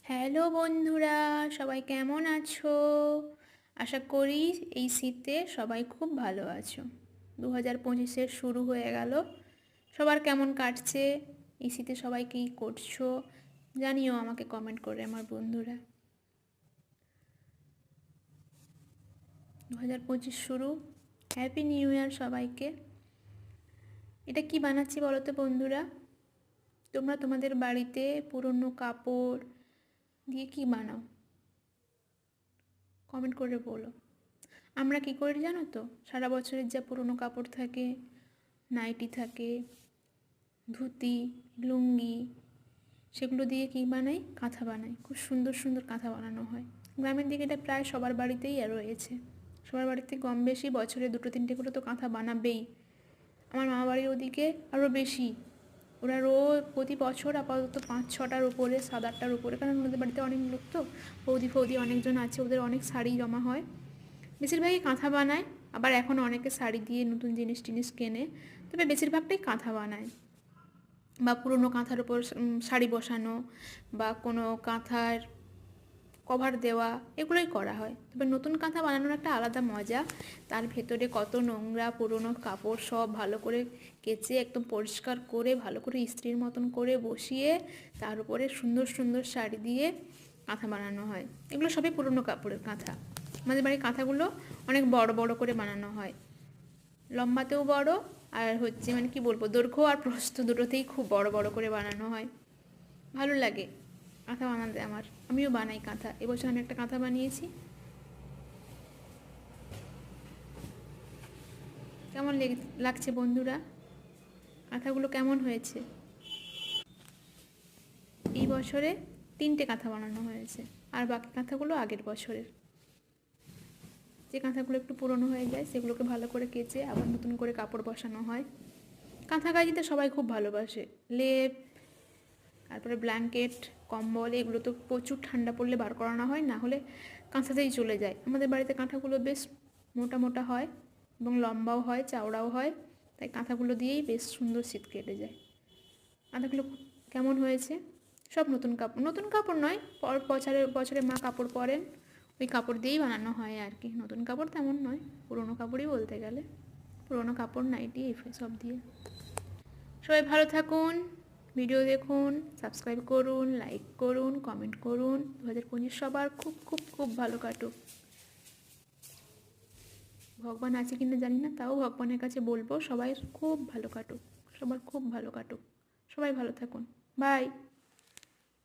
Hello বন্ধুরা, সবাই কেমন আছো? আশা করি এই শীতে সবাই খুব ভালো আছো। 2025-এর শুরু হয়ে গেল। সবার কেমন কাটছে এই শীতে? সবাই কী করছো জানিও আমাকে কমেন্ট করে আমার বন্ধুরা। 2025 শুরু। হ্যাপি নিউ ইয়ার সবাইকে। এটা কি বানাচ্ছি বলো তো বন্ধুরা? তোমরা তোমাদের বাড়িতে পুরনো কাপড় দিয়ে কি বানাও? কমেন্ট করে বলো। আমরা কী করি জানো তো, সারা বছরের যা পুরনো কাপড় থাকে, নাইটি থাকে, ধুতি, লুঙ্গি, সেগুলো দিয়ে কী বানাই? কাঁথা বানাই। খুব সুন্দর সুন্দর কাঁথা বানানো হয়। গ্রামের দিকে এটা প্রায় সবার বাড়িতেই রয়েছে। সবার বাড়িতে কম বেশি বছরে 2-3টে করে তো কাঁথা বানাবেই। আমার মামা বাড়ির ওদিকে আরও বেশি। ওরা প্রতি বছর আপাতত 5-6টার উপরে, 7-8টার উপরে, কারণ ওদের বাড়িতে অনেক লোক তো, বৌদি ফৌদি অনেকজন আছে, ওদের অনেক শাড়ি জমা হয়। বেশিরভাগই কাঁথা বানায়। আবার এখন অনেকে শাড়ি দিয়ে নতুন জিনিস টিনিস কেনে, তবে বেশিরভাগটাই কাঁথা বানায়। বা পুরনো কাঁথার উপর শাড়ি বসানো, বা কোনো কাঁথার কভার দেওয়া, এগুলোই করা হয়। তবে নতুন কাঁথা বানানোর একটা আলাদা মজা। তার ভেতরে কত নোংরা পুরনো কাপড় সব ভালো করে কেচে একদম পরিষ্কার করে ভালো করে ইস্ত্রির মতন করে বসিয়ে তার উপরে সুন্দর সুন্দর শাড়ি দিয়ে কাঁথা বানানো হয়। এগুলো সবই পুরনো কাপড়ের কাঁথা। আমাদের বাড়ির কাঁথাগুলো অনেক বড় বড় করে বানানো হয়, লম্বাতেও বড়, আর মানে কি বলবো, দৈর্ঘ্য আর প্রস্থ দুটোতেই খুব বড় বড় করে বানানো হয়। ভালো লাগে কাঁথা বানাতে আমার। আমিও বানাই কাঁথা। এবছর আমি একটা কাঁথা বানিয়েছি। কেমন লাগছে বন্ধুরা? কাঁথাগুলো কেমন হয়েছে? এই বছরে 3টে কাঁথা বানানো হয়েছে, আর বাকি কাঁথাগুলো আগের বছরের। যে কাঁথাগুলো একটু পুরনো হয়ে যায় সেগুলোকে ভালো করে কেচে আবার নতুন করে কাপড় বসানো হয়। কাঁথা কাজিতে সবাই খুব ভালোবাসে। লেপ, তারপরে ব্ল্যাঙ্কেট, কম্বল, এগুলো তো প্রচুর ঠান্ডা পড়লে বার করানো হয়, না হলে কাঁথাতেই চলে যায়। আমাদের বাড়িতে কাঁথাগুলো বেশ মোটা মোটা হয় এবং লম্বাও হয়, চওড়াও হয়, তাই কাঁথাগুলো দিয়েই বেশ সুন্দর শীত কেটে যায়। কাঁথাগুলো কেমন হয়েছে? সব নতুন কাপড়, নতুন কাপড় নয়, বছরে বছরে মা কাপড় পরেন, ওই কাপড় দিয়েই বানানো হয় আর কি। নতুন কাপড় তেমন নয়, পুরোনো কাপড়ই বলতে গেলে। পুরোনো কাপড়, নাইটি, এই সব দিয়ে। সবাই ভালো থাকুন, ভিডিও দেখুন, সাবস্ক্রাইব করুন, লাইক করুন, কমেন্ট করুন। 2025 সবার খুব খুব খুব ভালো কাটুক। ভগবান আছে কিনা জানি না, তাও ভগবানের কাছে বলবো সবাই খুব ভালো কাটুক, সবার খুব ভালো কাটুক। সবাই ভালো থাকুন। বাই।